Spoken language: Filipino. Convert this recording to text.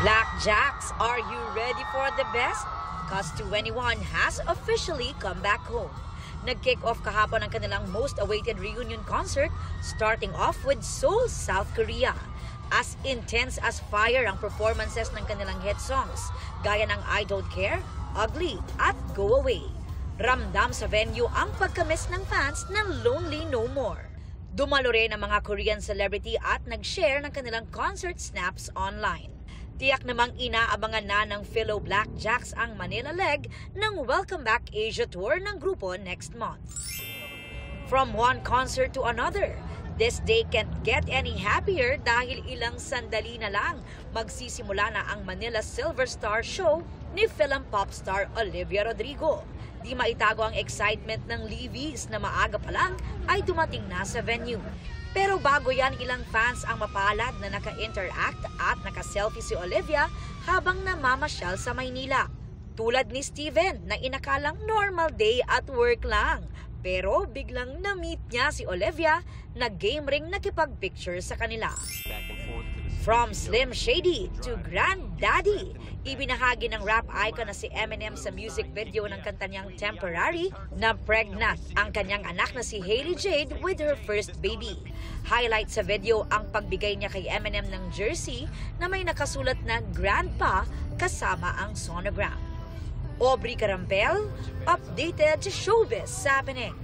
Blackjacks, are you ready for the best? Cause 21 has officially come back home. Nag-kick off kahapon ang kanilang most awaited reunion concert, starting off with Seoul, South Korea. As intense as fire ang performances ng kanilang hit songs, gaya ng I Don't Care, Ugly at Go Away. Ramdam sa venue ang pagkamiss ng fans ng Lonely No More. Dumalo rin ang mga Korean celebrity at nag-share ng kanilang concert snaps online. Tiyak namang inaabangan na ng Philo Blackjacks ang Manila leg ng Welcome Back Asia Tour ng grupo next month. From one concert to another, this day can't get any happier dahil ilang sandali na lang magsisimula na ang Manila Silver Star Show ni film pop star Olivia Rodrigo. Di maitago ang excitement ng Levies na maaga pa lang ay dumating na sa venue. Pero bago yan, ilang fans ang mapalad na naka-interact at naka-selfie si Olivia habang namamasyal sa Maynila. Tulad ni Steven na inakalang normal day at work lang. Pero biglang na-meet niya si Olivia na game ring nakipag-picture sa kanila. From Slim Shady to Granddaddy, ibinahagi ng rap icon na si Eminem sa music video ng kanta niyang Temporary na pregnant ang kanyang anak na si Hailey Jade with her first baby. Highlight sa video ang pagbigay niya kay Eminem ng jersey na may nakasulat na Grandpa kasama ang sonogram. Aubrey Carampel, updated sa Showbiz Happenings.